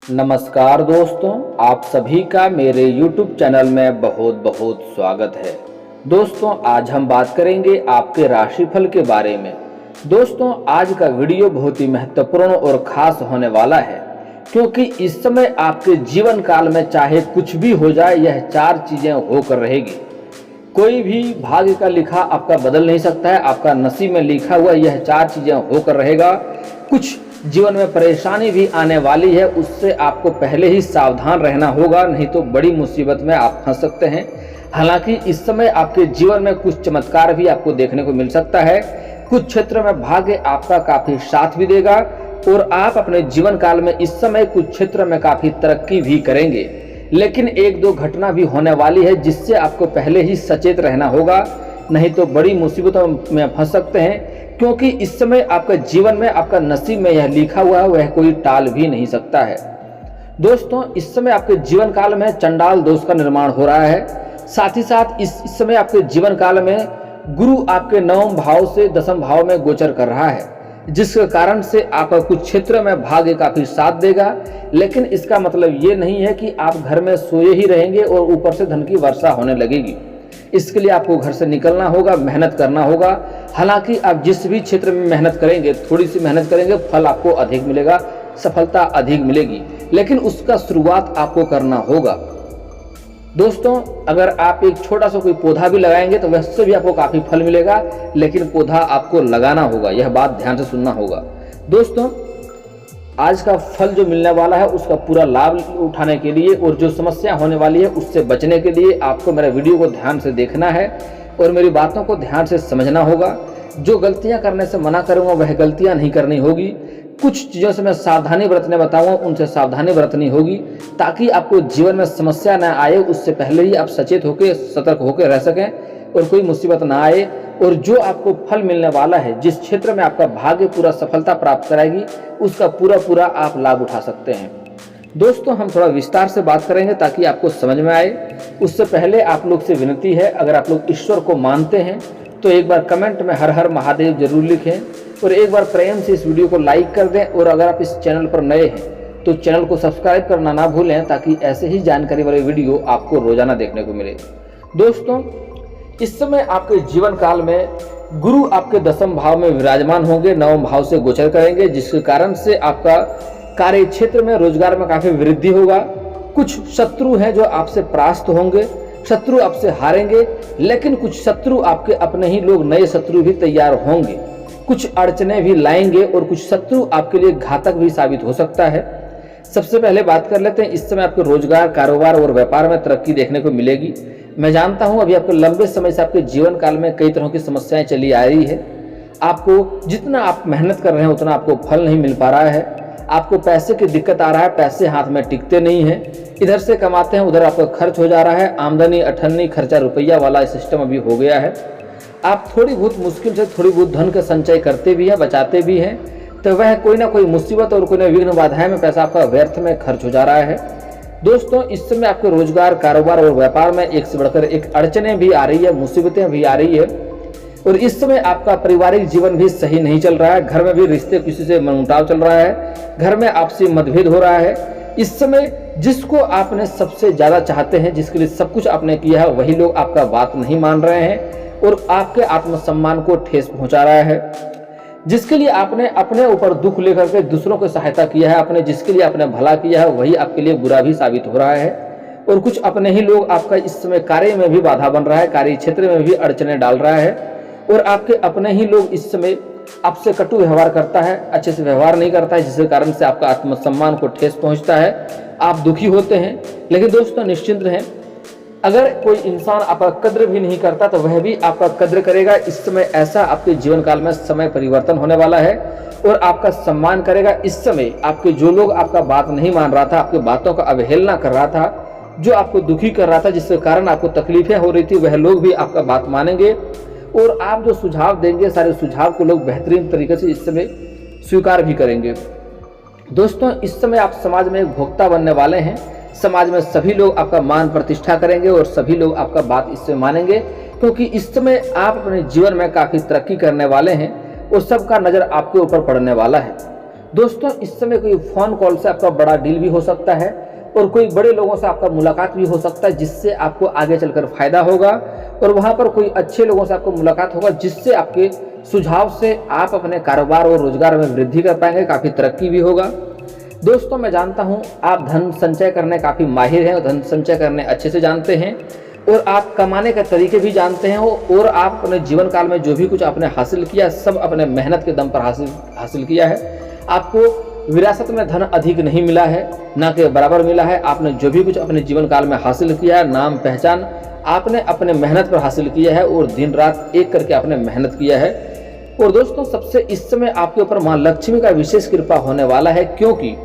नमस्कार दोस्तों, आप सभी का मेरे YouTube चैनल में बहुत बहुत स्वागत है। दोस्तों, आज हम बात करेंगे आपके राशिफल के बारे में। दोस्तों, आज का वीडियो बहुत ही महत्वपूर्ण और खास होने वाला है, क्योंकि इस समय आपके जीवन काल में चाहे कुछ भी हो जाए, यह 4 चीजें होकर रहेगी। कोई भी भाग्य का लिखा आपका बदल नहीं सकता है। आपका नसीब में लिखा हुआ यह 4 चीजें होकर रहेगा। कुछ जीवन में परेशानी भी आने वाली है, उससे आपको पहले ही सावधान रहना होगा, नहीं तो बड़ी मुसीबत में आप फंस सकते हैं। हालांकि इस समय आपके जीवन में कुछ चमत्कार भी आपको देखने को मिल सकता है। कुछ क्षेत्र में भाग्य आपका काफी साथ भी देगा और आप अपने जीवन काल में इस समय कुछ क्षेत्र में काफी तरक्की भी करेंगे। लेकिन 1-2 घटना भी होने वाली है, जिससे आपको पहले ही सचेत रहना होगा, नहीं तो बड़ी मुसीबतों में फंस सकते हैं। क्योंकि इस समय आपका जीवन में, आपका नसीब में यह लिखा हुआ है, वह कोई टाल भी नहीं सकता है। दोस्तों, इस समय आपके जीवन काल में चंडाल दोष का निर्माण हो रहा है। साथ ही साथ इस समय आपके जीवन काल में गुरु आपके 9वें भाव से 10वें भाव में गोचर कर रहा है, जिसके कारण से आपका कुछ क्षेत्र में भाग्य काफी साथ देगा। लेकिन इसका मतलब ये नहीं है कि आप घर में सोए ही रहेंगे और ऊपर से धन की वर्षा होने लगेगी। इसके लिए आपको घर से निकलना होगा, मेहनत करना होगा। हालांकि आप जिस भी क्षेत्र में मेहनत करेंगे, थोड़ी सी मेहनत करेंगे, फल आपको अधिक मिलेगा, सफलता अधिक मिलेगी, लेकिन उसका शुरुआत आपको करना होगा। दोस्तों, अगर आप एक छोटा सा कोई पौधा भी लगाएंगे तो वैसे भी आपको काफी फल मिलेगा, लेकिन पौधा आपको लगाना होगा। यह बात ध्यान से सुनना होगा। दोस्तों, आज का फल जो मिलने वाला है, उसका पूरा लाभ उठाने के लिए और जो समस्या होने वाली है उससे बचने के लिए आपको मेरा वीडियो को ध्यान से देखना है और मेरी बातों को ध्यान से समझना होगा। जो गलतियां करने से मना करूंगा वह गलतियां नहीं करनी होगी। कुछ चीज़ों से मैं सावधानी बरतने बताऊंगा, उनसे सावधानी बरतनी होगी, ताकि आपको जीवन में समस्या न आए। उससे पहले ही आप सचेत होकर, सतर्क होकर रह सकें और कोई मुसीबत ना आए। और जो आपको फल मिलने वाला है, जिस क्षेत्र में आपका भाग्य पूरा सफलता प्राप्त कराएगी, उसका पूरा आप लाभ उठा सकते हैं। दोस्तों, हम थोड़ा विस्तार से बात करेंगे ताकि आपको समझ में आए। उससे पहले आप लोग से विनती है, अगर आप लोग ईश्वर को मानते हैं तो एक बार कमेंट में हर हर महादेव जरूर लिखें और एक बार प्रेम से इस वीडियो को लाइक कर दें। और अगर आप इस चैनल पर नए हैं तो चैनल को सब्सक्राइब करना ना भूलें, ताकि ऐसे ही जानकारी वाले वीडियो आपको रोजाना देखने को मिले। दोस्तों, इस समय आपके जीवन काल में गुरु आपके 10वें भाव में विराजमान होंगे, 9वें भाव से गोचर करेंगे, जिसके कारण से आपका कार्य क्षेत्र में, रोजगार में काफी वृद्धि होगा। कुछ शत्रु हैं जो आपसे परास्त होंगे, शत्रु आपसे हारेंगे, लेकिन कुछ शत्रु आपके अपने ही लोग, नए शत्रु भी तैयार होंगे। कुछ अड़चने भी लाएंगे और कुछ शत्रु आपके लिए घातक भी साबित हो सकता है। सबसे पहले बात कर लेते हैं, इस समय आपके रोजगार, कारोबार और व्यापार में तरक्की देखने को मिलेगी। मैं जानता हूं अभी आपके लंबे समय से आपके जीवन काल में कई तरह की समस्याएं चली आ रही है। आपको जितना आप मेहनत कर रहे हैं उतना आपको फल नहीं मिल पा रहा है। आपको पैसे की दिक्कत आ रहा है, पैसे हाथ में टिकते नहीं हैं। इधर से कमाते हैं, उधर आपका खर्च हो जा रहा है। आमदनी अठन्नी, खर्चा रुपया वाला सिस्टम अभी हो गया है। आप थोड़ी बहुत मुश्किल से थोड़ी बहुत धन का संचय करते भी हैं, बचाते भी हैं, तो वह कोई ना कोई मुसीबत और कोई ना विघ्न बाधाएं में पैसा आपका व्यर्थ में खर्च हो जा रहा है। दोस्तों, इस समय आपके रोजगार, कारोबार और व्यापार में एक से बढ़कर एक अड़चनें भी आ रही है, मुसीबतें भी आ रही है। और इस समय आपका पारिवारिक जीवन भी सही नहीं चल रहा है। घर में भी रिश्ते, किसी से मनमुटाव चल रहा है, घर में आपसी मतभेद हो रहा है। इस समय जिसको आपने सबसे ज्यादा चाहते हैं, जिसके लिए सब कुछ आपने किया है, वही लोग आपका बात नहीं मान रहे हैं और आपके आत्मसम्मान को ठेस पहुंचा रहा है। जिसके लिए आपने अपने ऊपर दुख लेकर के दूसरों को सहायता किया है, आपने जिसके लिए आपने भला किया है, वही आपके लिए बुरा भी साबित हो रहा है। और कुछ अपने ही लोग आपका इस समय कार्य में भी बाधा बन रहा है, कार्य क्षेत्र में भी अड़चने डाल रहा है। और आपके अपने ही लोग इस समय आपसे कटु व्यवहार करता है, अच्छे से व्यवहार नहीं करता है, जिसके कारण से आपका आत्मसम्मान को ठेस पहुंचता है, आप दुखी होते हैं। लेकिन दोस्तों, निश्चिंत रहें, अगर कोई इंसान आपका कद्र भी नहीं करता तो वह भी आपका कद्र करेगा। इस समय ऐसा आपके जीवन काल में समय परिवर्तन होने वाला है और आपका सम्मान करेगा। इस समय आपके जो लोग आपका बात नहीं मान रहा था, आपकी बातों का अवहेलना कर रहा था, जो आपको दुखी कर रहा था, जिसके कारण आपको तकलीफें हो रही थी, वह लोग भी आपका बात मानेंगे और आप जो सुझाव देंगे, सारे सुझाव को लोग बेहतरीन तरीके से इस समय स्वीकार भी करेंगे। दोस्तों, इस समय आप समाज में एक भोक्ता बनने वाले हैं। समाज में सभी लोग आपका मान प्रतिष्ठा करेंगे और सभी लोग आपका बात इससे मानेंगे, क्योंकि इस समय आप अपने जीवन में काफी तरक्की करने वाले हैं और सबका नजर आपके ऊपर पड़ने वाला है। दोस्तों इस समय कोई फ़ोन कॉल से आपका बड़ा डील भी हो सकता है और कोई बड़े लोगों से आपका मुलाकात भी हो सकता है, जिससे आपको आगे चलकर फ़ायदा होगा। और वहाँ पर कोई अच्छे लोगों से आपको मुलाकात होगा, जिससे आपके सुझाव से आप अपने कारोबार और रोजगार में वृद्धि कर पाएंगे, काफ़ी तरक्की भी होगा। दोस्तों मैं जानता हूँ आप धन संचय करने काफ़ी माहिर हैं और धन संचय करने अच्छे से जानते हैं और आप कमाने के तरीके भी जानते हैं और आप अपने जीवन काल में जो भी कुछ आपने हासिल किया सब अपने मेहनत के दम पर हासिल किया है। आपको विरासत में धन अधिक नहीं मिला है, ना कि बराबर मिला है। आपने जो भी कुछ अपने जीवन काल में हासिल किया है, नाम पहचान आपने अपने मेहनत पर हासिल किया है और दिन रात एक करके आपने मेहनत किया है। और दोस्तों सबसे इस समय आपके ऊपर मां लक्ष्मी का विशेष कृपा होने वाला है, क्योंकि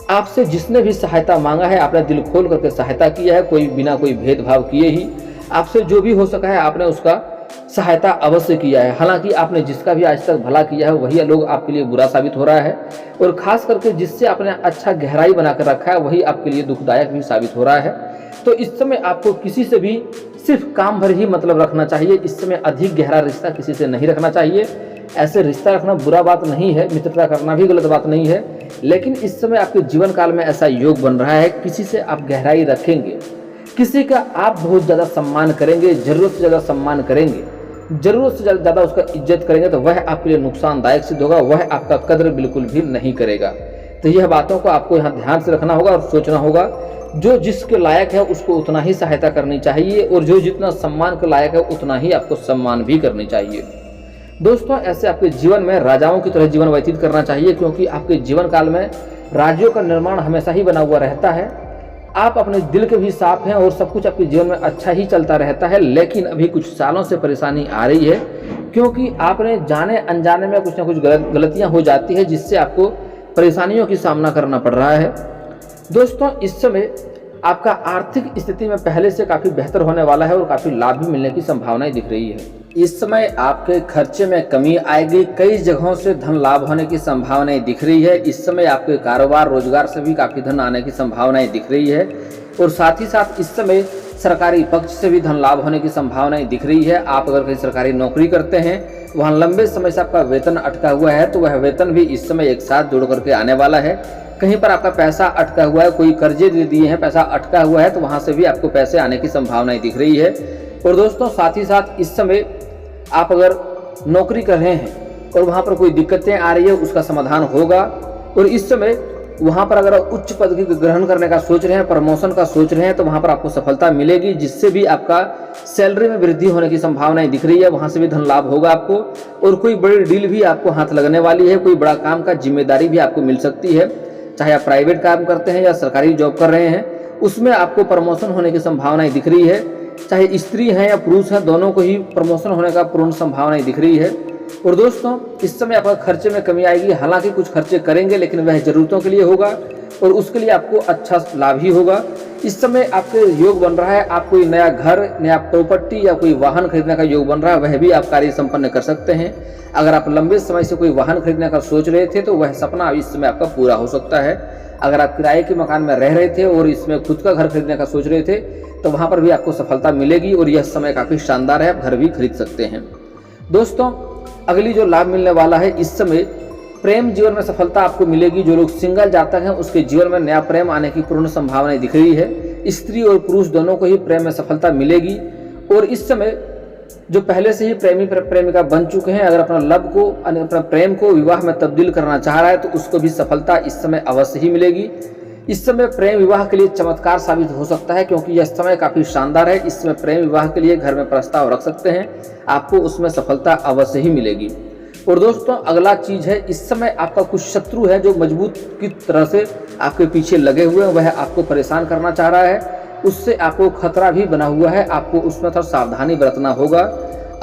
आपसे जिसने भी सहायता मांगा है आपने दिल खोल करके सहायता किया है, कोई बिना कोई भेदभाव किए ही आपसे जो भी हो सका है आपने उसका सहायता अवश्य किया है। हालांकि आपने जिसका भी आज तक भला किया है वही लोग आपके लिए बुरा साबित हो रहा है और खास करके जिससे आपने अच्छा गहराई बनाकर रखा है वही आपके लिए दुखदायक भी साबित हो रहा है। तो इस समय आपको किसी से भी सिर्फ काम भर ही मतलब रखना चाहिए। इस समय अधिक गहरा रिश्ता किसी से नहीं रखना चाहिए। ऐसे रिश्ता रखना बुरा बात नहीं है, मित्रता करना भी गलत बात नहीं है, लेकिन इस समय आपके जीवन काल में ऐसा योग बन रहा है किसी से आप गहराई रखेंगे, किसी का आप बहुत ज़्यादा सम्मान करेंगे, ज़रूरत से ज़्यादा सम्मान करेंगे, ज़रूरत से ज़्यादा उसका इज्जत करेंगे, तो वह आपके लिए नुकसानदायक सिद्ध होगा, वह आपका कद्र बिल्कुल भी नहीं करेगा। तो यह बातों को आपको यहाँ ध्यान से रखना होगा और सोचना होगा। जो जिसके लायक है उसको उतना ही सहायता करनी चाहिए और जो जितना सम्मान के लायक है उतना ही आपको सम्मान भी करनी चाहिए। दोस्तों ऐसे आपके जीवन में राजाओं की तरह जीवन व्यतीत करना चाहिए, क्योंकि आपके जीवन काल में राज्यों का निर्माण हमेशा ही बना हुआ रहता है। आप अपने दिल के भी साफ हैं और सब कुछ आपके जीवन में अच्छा ही चलता रहता है, लेकिन अभी कुछ सालों से परेशानी आ रही है, क्योंकि आपने जाने अनजाने में कुछ ना कुछ गलतियां हो जाती है, जिससे आपको परेशानियों की सामना करना पड़ रहा है। दोस्तों इस समय आपका आर्थिक स्थिति में पहले से काफ़ी बेहतर होने वाला है और काफ़ी लाभ भी मिलने की संभावनाएं दिख रही है। इस समय आपके खर्चे में कमी आएगी, कई जगहों से धन लाभ होने की संभावनाएं दिख रही है। इस समय आपके कारोबार रोजगार से भी काफ़ी धन आने की संभावनाएं दिख रही है और साथ ही साथ इस समय सरकारी पक्ष से भी धन लाभ होने की संभावनाएं दिख रही है। आप अगर कहीं सरकारी नौकरी करते हैं, वहाँ लंबे समय से आपका वेतन अटका हुआ है, तो वह वेतन भी इस समय एक साथ जुड़ करके आने वाला है। कहीं पर आपका पैसा अटका हुआ है, कोई कर्जे दे दिए हैं, पैसा अटका हुआ है, तो वहाँ से भी आपको पैसे आने की संभावनाएं दिख रही है। और दोस्तों साथ ही साथ इस समय आप अगर नौकरी कर रहे हैं और वहाँ पर कोई दिक्कतें आ रही है उसका समाधान होगा। और इस समय वहाँ पर अगर उच्च पद की ग्रहण करने का सोच रहे हैं, प्रमोशन का सोच रहे हैं, तो वहाँ पर आपको सफलता मिलेगी, जिससे भी आपका सैलरी में वृद्धि होने की संभावनाएं दिख रही है। वहाँ से भी धन लाभ होगा आपको और कोई बड़ी डील भी आपको हाथ लगने वाली है, कोई बड़ा काम का जिम्मेदारी भी आपको मिल सकती है। चाहे आप प्राइवेट काम करते हैं या सरकारी जॉब कर रहे हैं, उसमें आपको प्रमोशन होने की संभावनाएं दिख रही है। चाहे स्त्री हैं या पुरुष हैं, दोनों को ही प्रमोशन होने का पूर्ण संभावनाएं दिख रही है। और दोस्तों इस समय आपका खर्चे में कमी आएगी, हालांकि कुछ खर्चे करेंगे लेकिन वह जरूरतों के लिए होगा और उसके लिए आपको अच्छा लाभ ही होगा। इस समय आपके योग बन रहा है, आप कोई नया घर, नया प्रॉपर्टी या कोई वाहन खरीदने का योग बन रहा है, वह भी आप कार्य संपन्न कर सकते हैं। अगर आप लंबे समय से कोई वाहन खरीदने का सोच रहे थे तो वह सपना इस समय आपका पूरा हो सकता है। अगर आप किराए के मकान में रह रहे थे और इसमें खुद का घर खरीदने का सोच रहे थे तो वहाँ पर भी आपको सफलता मिलेगी और यह समय काफ़ी शानदार है, आप घर भी खरीद सकते हैं। दोस्तों अगली जो लाभ मिलने वाला है, इस समय प्रेम जीवन में सफलता आपको मिलेगी। जो लोग सिंगल जातक हैं उसके जीवन में नया प्रेम आने की पूर्ण संभावनाएं दिख रही है। स्त्री और पुरुष दोनों को ही प्रेम में सफलता मिलेगी। और इस समय जो पहले से ही प्रेमी प्रेमिका बन चुके हैं, अगर अपना लव को, अपना प्रेम को विवाह में तब्दील करना चाह रहा है तो उसको भी सफलता इस समय अवश्य ही मिलेगी। इस समय प्रेम विवाह के लिए चमत्कार साबित हो सकता है, क्योंकि यह समय काफ़ी शानदार है। इस समय प्रेम विवाह के लिए घर में प्रस्ताव रख सकते हैं, आपको उसमें सफलता अवश्य ही मिलेगी। और दोस्तों अगला चीज़ है, इस समय आपका कुछ शत्रु है जो मजबूत की तरह से आपके पीछे लगे हुए हैं, वह आपको परेशान करना चाह रहा है, उससे आपको खतरा भी बना हुआ है, आपको उसमें थोड़ा सावधानी बरतना होगा।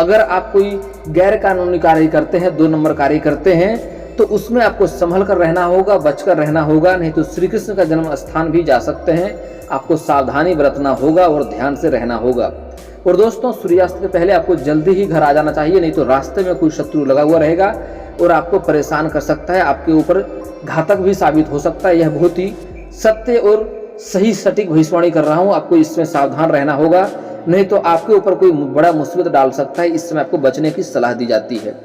अगर आप कोई गैर कानूनी कार्य करते हैं, 2 नंबर कार्य करते हैं, तो उसमें आपको संभल कर रहना होगा, बचकर रहना होगा, नहीं तो श्री कृष्ण का जन्म स्थान भी जा सकते हैं। आपको सावधानी बरतना होगा और ध्यान से रहना होगा। और दोस्तों सूर्यास्त के पहले आपको जल्दी ही घर आ जाना चाहिए, नहीं तो रास्ते में कोई शत्रु लगा हुआ रहेगा और आपको परेशान कर सकता है, आपके ऊपर घातक भी साबित हो सकता है। यह बहुत ही सत्य और सही सटीक भविष्यवाणी कर रहा हूँ, आपको इसमें सावधान रहना होगा, नहीं तो आपके ऊपर कोई बड़ा मुसीबत डाल सकता है। इस समय आपको बचने की सलाह दी जाती है।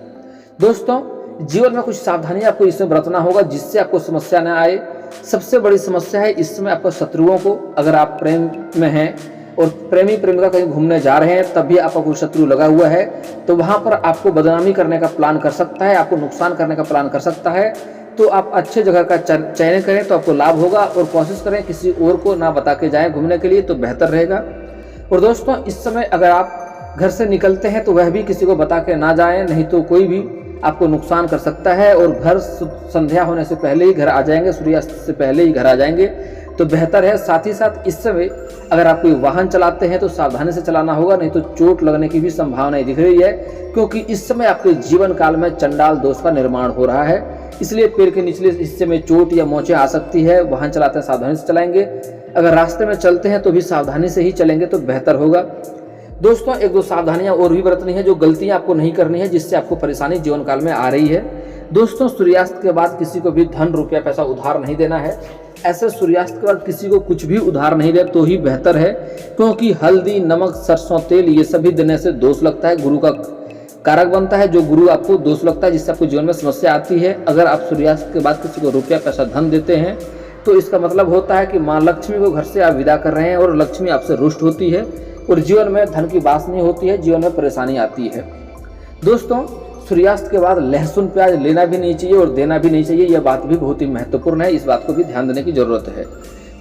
दोस्तों जीवन में कुछ सावधानी आपको इसमें बरतना होगा जिससे आपको समस्या न आए। सबसे बड़ी समस्या है इस समय आपको शत्रुओं को, अगर आप प्रेम में हैं और प्रेमी प्रेमिका कहीं घूमने जा रहे हैं तब भी आपका कोई शत्रु लगा हुआ है तो वहाँ पर आपको बदनामी करने का प्लान कर सकता है, आपको नुकसान करने का प्लान कर सकता है। तो आप अच्छे जगह का चयन करें तो आपको लाभ होगा और कोशिश करें किसी और को ना बता के जाएं घूमने के लिए तो बेहतर रहेगा। और दोस्तों इस समय अगर आप घर से निकलते हैं तो वह भी किसी को बता के ना जाएं, नहीं तो कोई भी आपको नुकसान कर सकता है। और घर संध्या होने से पहले ही घर आ जाएंगे, सूर्यास्त से पहले ही घर आ जाएंगे तो बेहतर है। साथ ही साथ इस समय अगर आप कोई वाहन चलाते हैं तो सावधानी से चलाना होगा, नहीं तो चोट लगने की भी संभावनाएं दिख रही है, क्योंकि इस समय आपके जीवन काल में चंडाल दोष का निर्माण हो रहा है। इसलिए पैर के निचले हिस्से में चोट या मोचें आ सकती है। वाहन चलाते हैं सावधानी से चलाएंगे, अगर रास्ते में चलते हैं तो भी सावधानी से ही चलेंगे तो बेहतर होगा। दोस्तों एक दो सावधानियां और भी बरतनी है, जो गलतियां आपको नहीं करनी है जिससे आपको परेशानी जीवन काल में आ रही है। दोस्तों सूर्यास्त के बाद किसी को भी धन रुपया पैसा उधार नहीं देना है। ऐसे सूर्यास्त के बाद किसी को कुछ भी उधार नहीं दे तो ही बेहतर है, क्योंकि हल्दी नमक सरसों तेल ये सभी देने से दोष लगता है, गुरु का कारक बनता है। जो गुरु आपको दोष लगता है जिससे आपको जीवन में समस्या आती है। अगर आप सूर्यास्त के बाद किसी को रुपया पैसा धन देते हैं तो इसका मतलब होता है कि माँ लक्ष्मी को घर से आप विदा कर रहे हैं और लक्ष्मी आपसे रुष्ट होती है और जीवन में धन की बात नहीं होती है, जीवन में परेशानी आती है। दोस्तों सूर्यास्त के बाद लहसुन प्याज लेना भी नहीं चाहिए और देना भी नहीं चाहिए, यह बात भी बहुत ही महत्वपूर्ण है, इस बात को भी ध्यान देने की जरूरत है।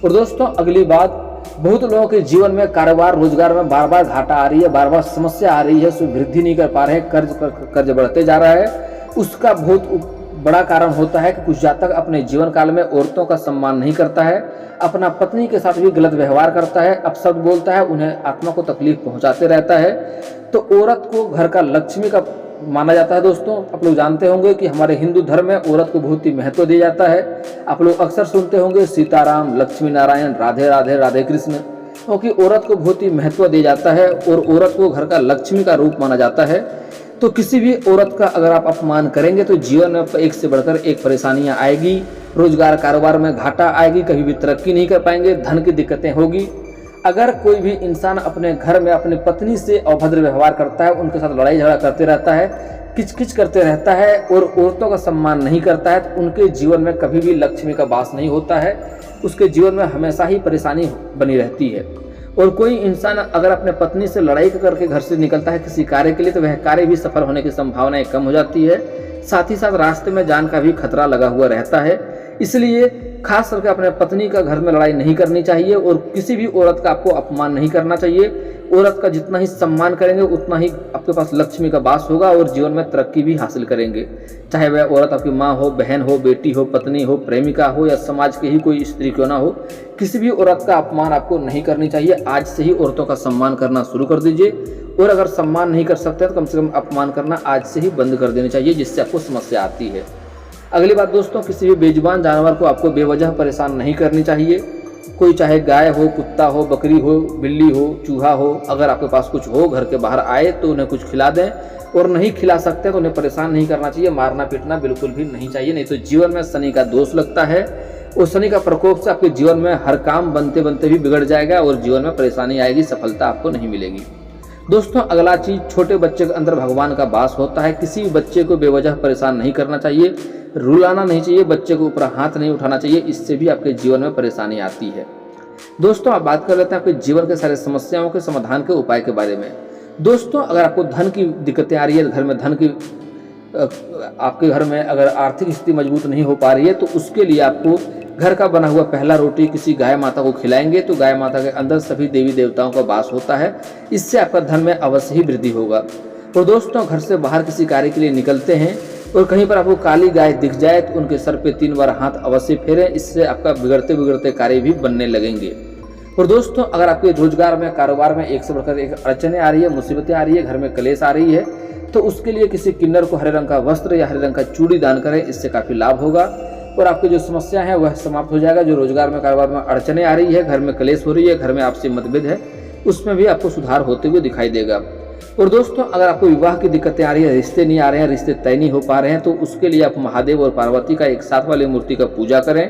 और दोस्तों अगली बात, बहुत लोगों के जीवन में कारोबार रोजगार में बार बार घाटा आ रही है, बार बार समस्या आ रही है, उसमें वृद्धि नहीं कर पा रहे हैं, कर्ज बढ़ते जा रहा है। उसका बहुत बड़ा कारण होता है कि कुछ जातक अपने जीवन काल में औरतों का सम्मान नहीं करता है, अपना पत्नी के साथ भी गलत व्यवहार करता है, अपशब्द बोलता है, उन्हें आत्मा को तकलीफ पहुंचाते रहता है। तो औरत को घर का लक्ष्मी का माना जाता है। दोस्तों आप लोग जानते होंगे कि हमारे हिंदू धर्म में औरत को बहुत ही महत्व दिया जाता है। आप लोग अक्सर सुनते होंगे सीताराम लक्ष्मी नारायण राधे राधे राधे कृष्ण, क्योंकि औरत को बहुत ही महत्व दिया जाता है और औरत को घर का लक्ष्मी का रूप माना जाता है। तो किसी भी औरत का अगर आप अपमान करेंगे तो जीवन में एक से बढ़कर एक परेशानियां आएगी, रोजगार कारोबार में घाटा आएगी, कभी भी तरक्की नहीं कर पाएंगे, धन की दिक्कतें होगी। अगर कोई भी इंसान अपने घर में अपनी पत्नी से अभद्र व्यवहार करता है, उनके साथ लड़ाई झगड़ा करते रहता है, किचकिच करते रहता है और औरतों का सम्मान नहीं करता है, तो उनके जीवन में कभी भी लक्ष्मी का वास नहीं होता है, उसके जीवन में हमेशा ही परेशानी बनी रहती है। और कोई इंसान अगर अपने पत्नी से लड़ाई करके घर से निकलता है किसी कार्य के लिए तो वह कार्य भी सफल होने की संभावनाएं कम हो जाती है। साथ ही साथ रास्ते में जान का भी खतरा लगा हुआ रहता है। इसलिए खास करके अपने पत्नी का घर में लड़ाई नहीं करनी चाहिए और किसी भी औरत का आपको अपमान नहीं करना चाहिए। औरत का जितना ही सम्मान करेंगे उतना ही आपके पास लक्ष्मी का वास होगा और जीवन में तरक्की भी हासिल करेंगे। चाहे वह औरत आपकी माँ हो, बहन हो, बेटी हो, पत्नी हो, प्रेमिका हो या समाज की ही कोई स्त्री क्यों ना हो, किसी भी औरत का अपमान आपको नहीं करनी चाहिए। आज से ही औरतों का सम्मान करना शुरू कर दीजिए और अगर सम्मान नहीं कर सकते तो कम से कम अपमान करना आज से ही बंद कर देनी चाहिए, जिससे आपको समस्या आती है। अगली बात दोस्तों, किसी भी बेजुबान जानवर को आपको बेवजह परेशान नहीं करनी चाहिए। कोई चाहे गाय हो, कुत्ता हो, बकरी हो, बिल्ली हो, चूहा हो, अगर आपके पास कुछ हो घर के बाहर आए तो उन्हें कुछ खिला दें और नहीं खिला सकते तो उन्हें परेशान नहीं करना चाहिए, मारना पीटना बिल्कुल भी नहीं चाहिए, नहीं तो जीवन में शनि का दोष लगता है और शनि का प्रकोप से आपके जीवन में हर काम बनते बनते भी बिगड़ जाएगा और जीवन में परेशानी आएगी, सफलता आपको नहीं मिलेगी। दोस्तों अगला चीज, छोटे बच्चे के अंदर भगवान का वास होता है। किसी भी बच्चे को बेवजह परेशान नहीं करना चाहिए, रुलाना नहीं चाहिए, बच्चे को ऊपर हाथ नहीं उठाना चाहिए, इससे भी आपके जीवन में परेशानी आती है। दोस्तों आप बात कर लेते हैं आपके जीवन के सारे समस्याओं के समाधान के उपाय के बारे में। दोस्तों अगर आपको धन की दिक्कतें आ रही है, घर में धन की आपके घर में अगर आर्थिक स्थिति मजबूत नहीं हो पा रही है तो उसके लिए आपको घर का बना हुआ पहला रोटी किसी गाय माता को खिलाएंगे तो गाय माता के अंदर सभी देवी देवताओं का वास होता है, इससे आपका धन में अवश्य ही वृद्धि होगा। और दोस्तों घर से बाहर किसी कार्य के लिए निकलते हैं और कहीं पर आपको काली गाय दिख जाए तो उनके सर पे 3 बार हाथ अवश्य फेरें, इससे आपका बिगड़ते बिगड़ते कार्य भी बनने लगेंगे। और दोस्तों अगर आपके रोजगार में कारोबार में एक से बढ़कर एक अड़चने आ रही है, मुसीबतें आ रही है, घर में कलेश आ रही है, तो उसके लिए किसी किन्नर को हरे रंग का वस्त्र या हरे रंग का चूड़ी दान करें, इससे काफ़ी लाभ होगा और आपकी जो समस्या है वह समाप्त हो जाएगा। जो रोजगार में कारोबार में अड़चने आ रही है, घर में कलेश हो रही है, घर में आपसी मतभेद है, उसमें भी आपको सुधार होते हुए दिखाई देगा। और दोस्तों अगर आपको विवाह की दिक्कतें आ रही है, रिश्ते नहीं आ रहे हैं, रिश्ते तय नहीं हो पा रहे हैं, तो उसके लिए आप महादेव और पार्वती का एक साथ वाली मूर्ति का पूजा करें,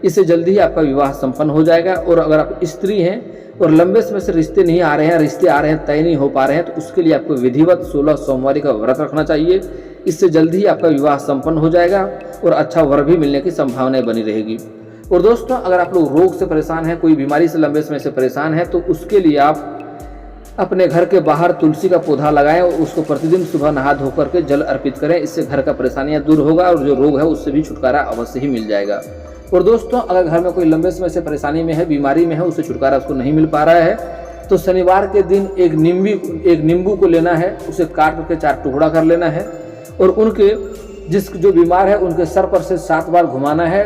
इससे जल्दी ही आपका विवाह संपन्न हो जाएगा। और अगर आप स्त्री हैं और लंबे समय से रिश्ते नहीं आ रहे हैं, रिश्ते आ रहे हैं तय नहीं हो पा रहे हैं, तो उसके लिए आपको विधिवत 16 सोमवारी का व्रत रखना चाहिए। इससे जल्दी ही आपका विवाह संपन्न हो जाएगा और अच्छा वर भी मिलने की संभावनाएं बनी रहेगी। और दोस्तों, अगर आप लोग रोग से परेशान हैं, कोई बीमारी से लंबे समय से परेशान है, तो उसके लिए आप अपने घर के बाहर तुलसी का पौधा लगाएं और उसको प्रतिदिन सुबह नहा धो करके जल अर्पित करें। इससे घर का परेशानियां दूर होगा और जो रोग है उससे भी छुटकारा अवश्य ही मिल जाएगा। और दोस्तों, अगर घर में कोई लंबे समय से परेशानी में है, बीमारी में है, उससे छुटकारा उसको नहीं मिल पा रहा है, तो शनिवार के दिन एक नींबू को लेना है, उसे काट करके 4 टुकड़ा कर लेना है और उनके जो बीमार है उनके सर पर से 7 बार घुमाना है,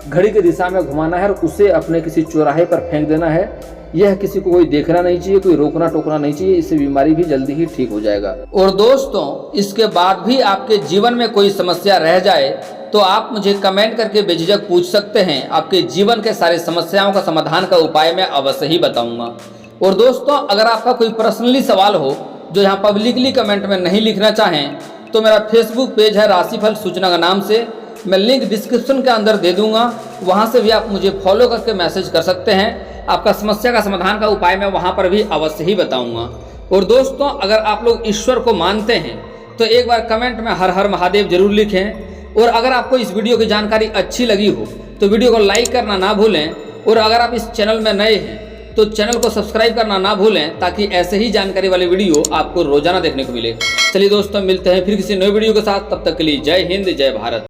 घड़ी की दिशा में घुमाना है और उसे अपने किसी चौराहे पर फेंक देना है। यह किसी को कोई देखना नहीं चाहिए, कोई रोकना टोकना नहीं चाहिए, इससे बीमारी भी जल्दी ही ठीक हो जाएगा। और दोस्तों, इसके बाद भी आपके जीवन में कोई समस्या रह जाए तो आप मुझे कमेंट करके बेझिझक पूछ सकते हैं। आपके जीवन के सारे समस्याओं का समाधान का उपाय मैं अवश्य ही बताऊंगा। और दोस्तों, अगर आपका कोई पर्सनली सवाल हो जो यहाँ पब्लिकली कमेंट में नहीं लिखना चाहें, तो मेरा फेसबुक पेज है राशिफल सूचना का नाम से, मैं लिंक डिस्क्रिप्शन के अंदर दे दूंगा, वहां से भी आप मुझे फॉलो करके मैसेज कर सकते हैं। आपका समस्या का समाधान का उपाय मैं वहां पर भी अवश्य ही बताऊंगा। और दोस्तों, अगर आप लोग ईश्वर को मानते हैं तो एक बार कमेंट में हर हर महादेव जरूर लिखें। और अगर आपको इस वीडियो की जानकारी अच्छी लगी हो तो वीडियो को लाइक करना ना भूलें। और अगर आप इस चैनल में नए हैं तो चैनल को सब्सक्राइब करना ना भूलें, ताकि ऐसे ही जानकारी वाले वीडियो आपको रोजाना देखने को मिले। चलिए दोस्तों, मिलते हैं फिर किसी नए वीडियो के साथ। तब तक के लिए जय हिंद, जय भारत।